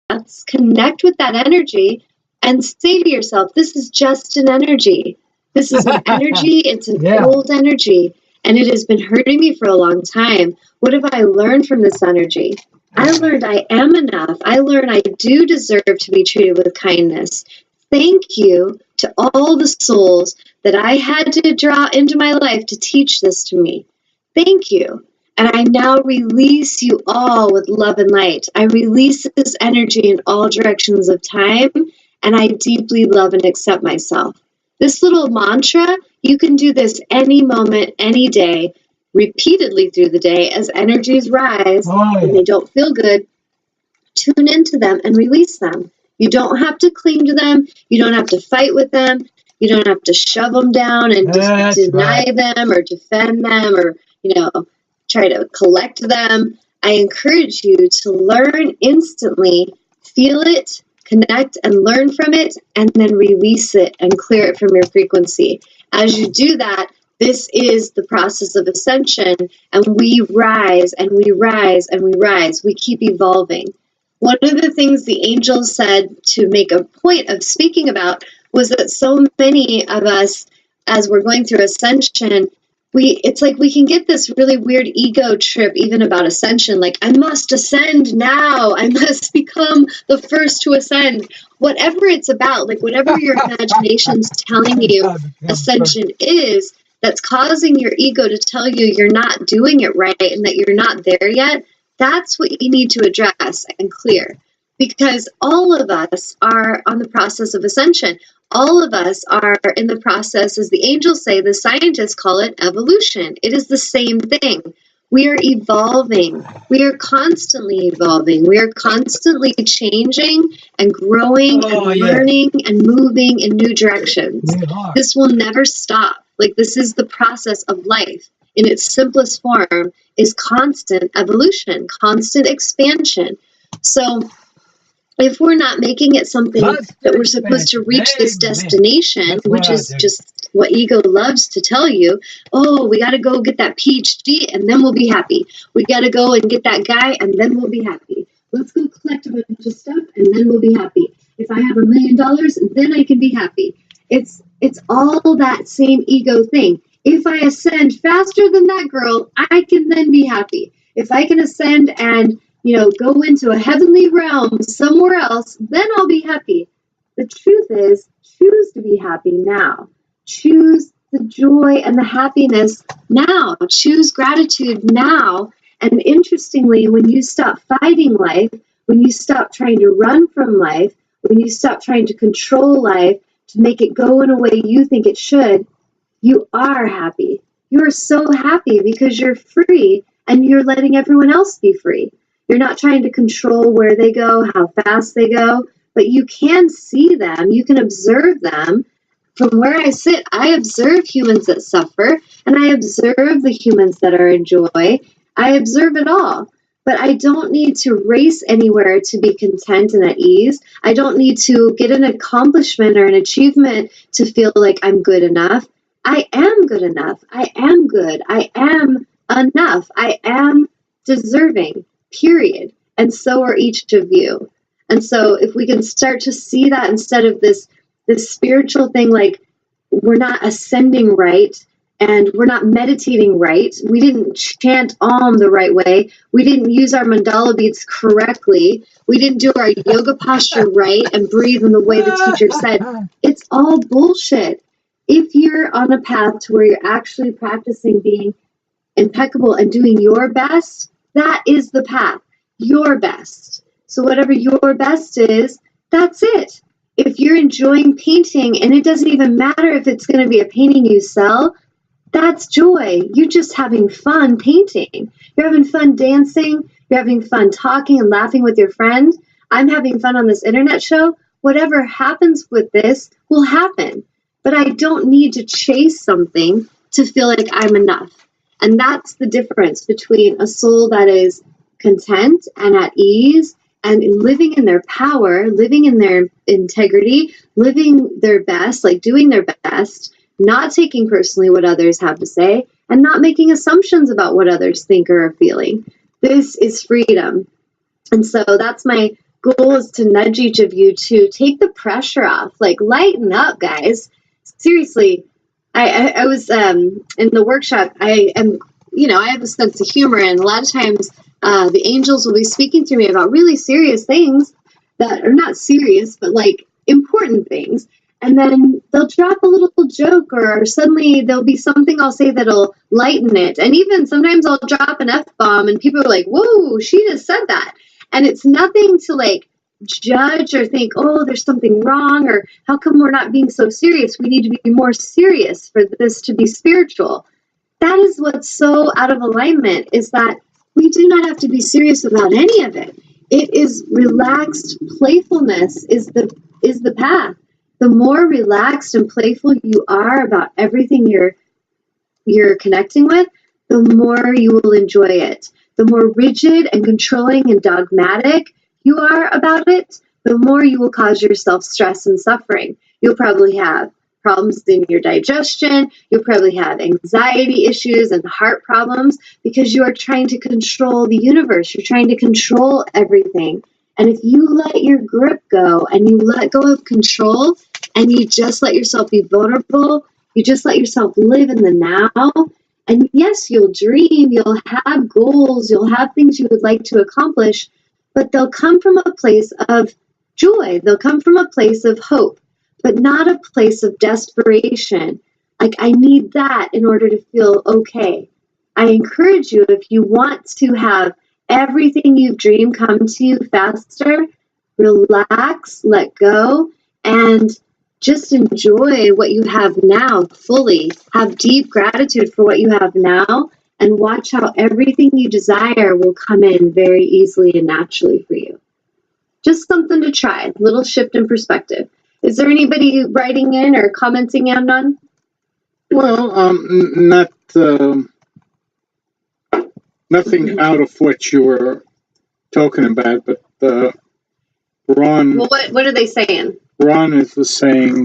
breaths, connect with that energy, and say to yourself, this is just an energy. This is an energy. It's an old energy, and it has been hurting me for a long time. What have I learned from this energy? I learned I am enough. I learned I do deserve to be treated with kindness. Thank you to all the souls that I had to draw into my life to teach this to me. Thank you. And I now release you all with love and light. I release this energy in all directions of time, and I deeply love and accept myself. This little mantra, you can do this any moment, any day, repeatedly through the day as energies rise and they don't feel good. Tune into them and release them. You don't have to cling to them. You don't have to fight with them. You don't have to shove them down and deny them or defend them or, try to collect them. I encourage you to learn instantly, feel it, connect and learn from it, and then release it and clear it from your frequency. As you do that, this is the process of ascension, and we rise and we rise and we rise. We keep evolving. One of the things the angels said to make a point of speaking about was that so many of us, as we're going through ascension, it's like we can get this really weird ego trip even about ascension, like I must ascend now, I must become the first to ascend. Whatever it's about, like whatever your imagination's telling you ascension is, that's causing your ego to tell you you're not doing it right and that you're not there yet, that's what you need to address and clear. Because all of us are on the process of ascension. All of us are in the process, as the angels say, the scientists call it evolution. It is the same thing. We are evolving. We are constantly evolving. We are constantly changing and growing and learning and moving in new directions. This will never stop. Like, this is the process of life. In its simplest form is constant evolution, constant expansion. So if we're not making it something that we're supposed to reach this destination, which is just what ego loves to tell you, oh, we got to go get that PhD and then we'll be happy. We got to go and get that guy and then we'll be happy. Let's go collect a bunch of stuff and then we'll be happy. If I have $1 million, then I can be happy. It's all that same ego thing. If I ascend faster than that girl, I can then be happy. If I can ascend and go into a heavenly realm somewhere else, then I'll be happy. The truth is, choose to be happy now. Choose the joy and the happiness now. Choose gratitude now. And interestingly, when you stop fighting life, when you stop trying to run from life, when you stop trying to control life to make it go in a way you think it should, you are happy. You are so happy because you're free and you're letting everyone else be free. You're not trying to control where they go, how fast they go, but you can see them. You can observe them. From where I sit, I observe humans that suffer, and I observe the humans that are in joy. I observe it all. But I don't need to race anywhere to be content and at ease. I don't need to get an accomplishment or an achievement to feel like I'm good enough. I am good enough. I am good. I am enough. I am deserving. Period. And so are each of you. And so if we can start to see that instead of this spiritual thing, like we're not ascending right and we're not meditating right, we didn't chant Om the right way, we didn't use our mandala beads correctly, we didn't do our yoga posture right and breathe in the way the teacher said, it's all bullshit. If you're on a path to where you're actually practicing being impeccable and doing your best, that is the path, your best. So whatever your best is, that's it. If you're enjoying painting, and it doesn't even matter if it's going to be a painting you sell, that's joy. You're just having fun painting. You're having fun dancing. You're having fun talking and laughing with your friend. I'm having fun on this internet show. Whatever happens with this will happen. But I don't need to chase something to feel like I'm enough. And that's the difference between a soul that is content and at ease and living in their power, living in their integrity, living their best, like doing their best, not taking personally what others have to say, and not making assumptions about what others think or are feeling. This is freedom. And so that's my goal is to nudge each of you to take the pressure off, like lighten up, guys. Seriously, I was in the workshop. I am, I have a sense of humor, and a lot of times the angels will be speaking to me about really serious things that are not serious, but like important things. And then they'll drop a little joke, or suddenly there'll be something I'll say that'll lighten it. And even sometimes I'll drop an F-bomb and people are like, whoa, she just said that. And it's nothing to like judge or think, oh, there's something wrong, or how come we're not being so serious? We need to be more serious for this to be spiritual. That is what's so out of alignment, is that we do not have to be serious about any of it. It is relaxed playfulness is the path. The more relaxed and playful you are about everything you're connecting with, the more you will enjoy it. The more rigid and controlling and dogmatic you are about it, the more you will cause yourself stress and suffering. You'll probably have problems in your digestion. You'll probably have anxiety issues and heart problems because you are trying to control the universe. You're trying to control everything. And if you let your grip go and you let go of control and you just let yourself be vulnerable, you just let yourself live in the now. And yes, you'll dream, you'll have goals, you'll have things you would like to accomplish, but they'll come from a place of joy. They'll come from a place of hope, but not a place of desperation. Like, I need that in order to feel okay. I encourage you, if you want to have everything you've dreamed come to you faster, relax, let go, and just enjoy what you have now fully. Have deep gratitude for what you have now, and watch how everything you desire will come in very easily and naturally for you. Just something to try, a little shift in perspective. Is there anybody writing in or commenting, Amnon? Well, nothing out of what you were talking about, but Ron. Well, what are they saying? Ron is saying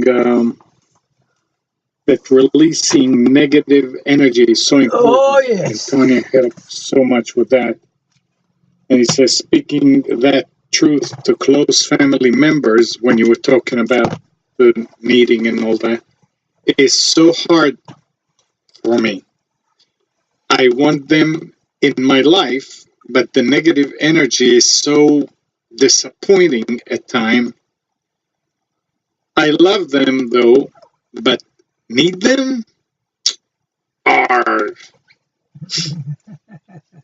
that releasing negative energy is so important. Oh, yes. And Tony helped so much with that. And he says, speaking that truth to close family members, when you were talking about the meeting and all that, it is so hard for me. I want them in my life, but the negative energy is so disappointing at times. I love them though, but need them?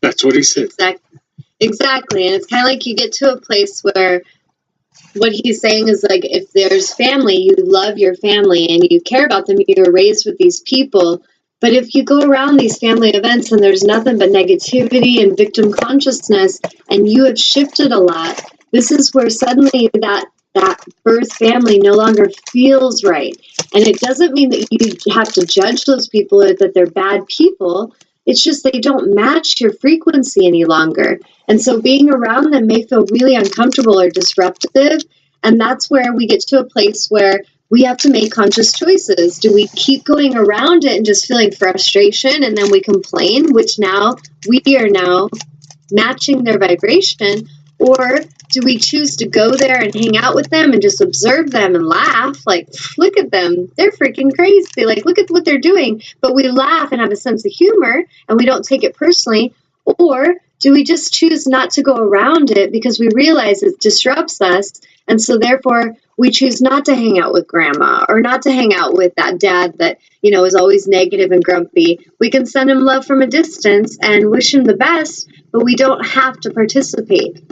That's what he said. Exactly. And it's kind of like you get to a place where what he's saying is like, if there's family, you love your family and you care about them, you were raised with these people. But if you go around these family events and there's nothing but negativity and victim consciousness, and you have shifted a lot, this is where suddenly that birth family no longer feels right. And it doesn't mean that you have to judge those people or that they're bad people. It's just they don't match your frequency any longer. And so being around them may feel really uncomfortable or disruptive. And that's where we get to a place where we have to make conscious choices. Do we keep going around it and just feeling frustration and then we complain, which now we are now matching their vibration? Or do we choose to go there and hang out with them and just observe them and laugh? Like, look at them. They're freaking crazy. Like, look at what they're doing. But we laugh and have a sense of humor and we don't take it personally. Or do we just choose not to go around it because we realize it disrupts us? And so therefore we choose not to hang out with grandma or not to hang out with that dad that, is always negative and grumpy. We can send him love from a distance and wish him the best, but we don't have to participate.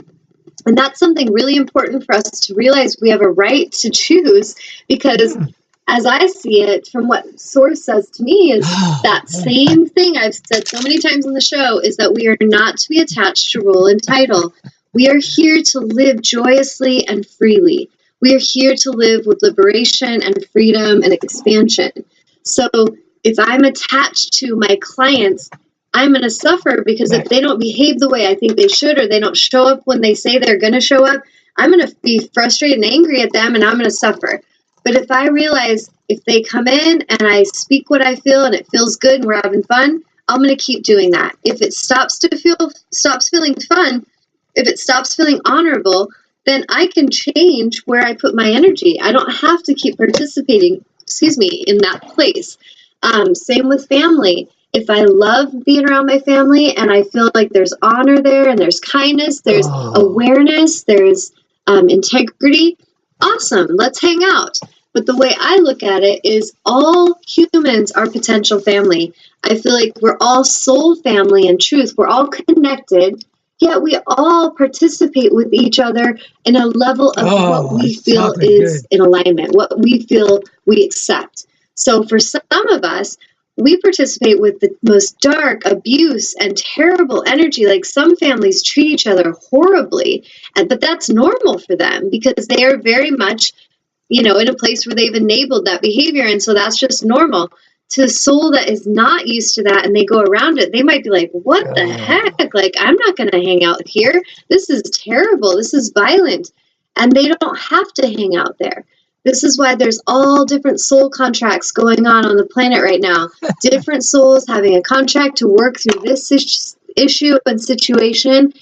And that's something really important for us to realize. We have a right to choose, because as I see it, from what Source says to me, is that same thing I've said so many times on the show, is that we are not to be attached to role and title. We are here to live joyously and freely. We are here to live with liberation and freedom and expansion. So if I'm attached to my clients, I'm going to suffer, because if they don't behave the way I think they should, or they don't show up when they say they're going to show up, I'm going to be frustrated and angry at them, and I'm going to suffer. But if I realize if they come in and I speak what I feel and it feels good and we're having fun, I'm going to keep doing that. If it stops feeling fun, if it stops feeling honorable, then I can change where I put my energy. I don't have to keep participating, in that place. Same with family. If I love being around my family and I feel like there's honor there and there's kindness, there's awareness, there's integrity, awesome, let's hang out. But the way I look at it is all humans are potential family. I feel like we're all soul family in truth. We're all connected, yet we all participate with each other in a level of what we feel is in alignment, what we feel we accept. So for some of us, we participate with the most dark abuse and terrible energy. Like some families treat each other horribly, but that's normal for them because they are very much, in a place where they've enabled that behavior. And so that's just normal. To a soul that is not used to that and they go around it, they might be like, what the heck? Like, I'm not going to hang out here. This is terrible. This is violent. And they don't have to hang out there. This is why there's all different soul contracts going on the planet right now. Different souls having a contract to work through this issue and situation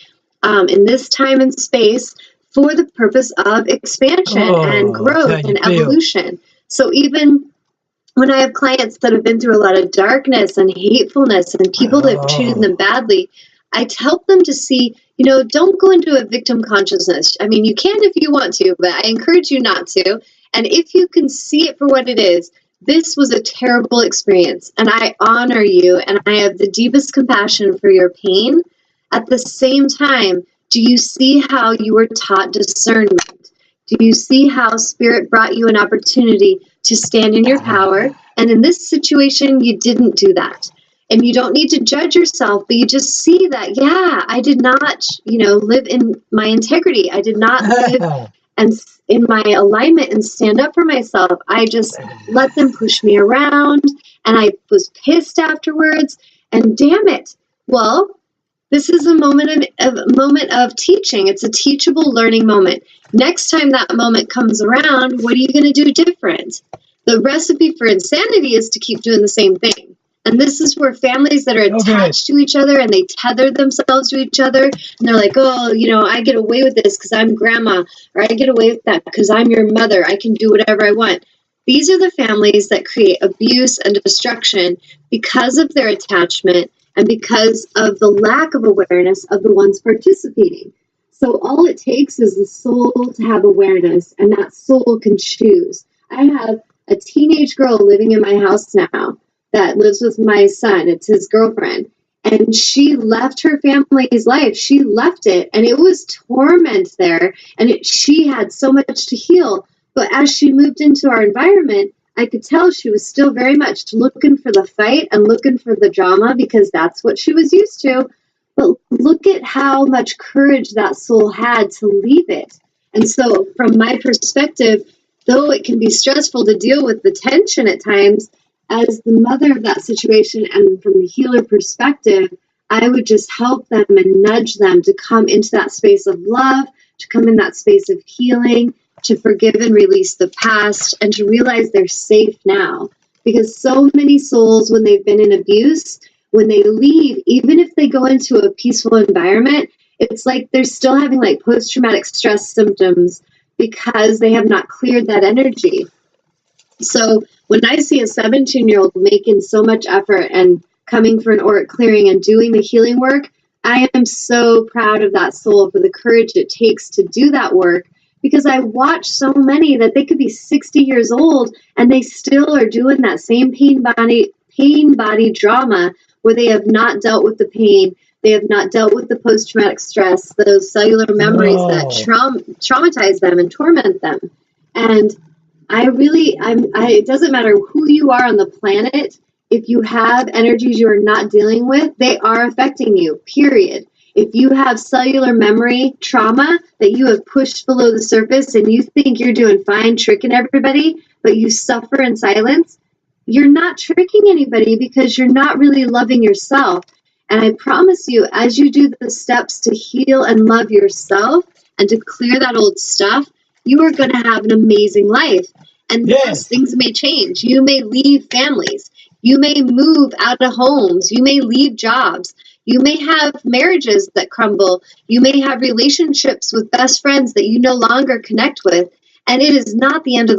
in this time and space for the purpose of expansion and growth and evolution. So even when I have clients that have been through a lot of darkness and hatefulness and people that have treated them badly, I help them to see, don't go into a victim consciousness. I mean, you can if you want to, but I encourage you not to. And if you can see it for what it is, this was a terrible experience, and I honor you, and I have the deepest compassion for your pain. At the same time, do you see how you were taught discernment? Do you see how Spirit brought you an opportunity to stand in your power? And in this situation, you didn't do that. And you don't need to judge yourself, but you just see that, I did not, live in my integrity. I did not live and in my alignment and stand up for myself. I just let them push me around, and I was pissed afterwards. And damn it, well, this is a moment of teaching. It's a teachable learning moment. Next time that moment comes around, what are you going to do different? The recipe for insanity is to keep doing the same thing. And this is where families that are attached to each other and they tether themselves to each other, and they're like, I get away with this because I'm grandma, or I get away with that because I'm your mother. I can do whatever I want. These are the families that create abuse and destruction because of their attachment and because of the lack of awareness of the ones participating. So all it takes is the soul to have awareness, and that soul can choose. I have a teenage girl living in my house now that lives with my son. It's his girlfriend. And she left her family's life. She left it. And it was torment there. And she had so much to heal. But as she moved into our environment, I could tell she was still very much looking for the fight and looking for the drama because that's what she was used to. But look at how much courage that soul had to leave it. And so from my perspective, though it can be stressful to deal with the tension at times, as the mother of that situation and from the healer perspective, I would just help them and nudge them to come into that space of love, to come in that space of healing, to forgive and release the past, and to realize they're safe now. Because so many souls, when they've been in abuse, when they leave, even if they go into a peaceful environment, it's like they're still having like post-traumatic stress symptoms because they have not cleared that energy. So when I see a 17-year-old making so much effort and coming for an auric clearing and doing the healing work, I am so proud of that soul for the courage it takes to do that work, because I watch so many that they could be 60 years old and they still are doing that same pain body drama where they have not dealt with the pain. They have not dealt with the post-traumatic stress, those cellular memories that traumatize them and torment them. And it doesn't matter who you are on the planet. If you have energies you are not dealing with, they are affecting you, period. If you have cellular memory trauma that you have pushed below the surface and you think you're doing fine tricking everybody, but you suffer in silence, you're not tricking anybody because you're not really loving yourself. And I promise you, as you do the steps to heal and love yourself and to clear that old stuff, you are going to have an amazing life. And yes, things may change. You may leave families. You may move out of homes. You may leave jobs. You may have marriages that crumble. You may have relationships with best friends that you no longer connect with. And it is not the end of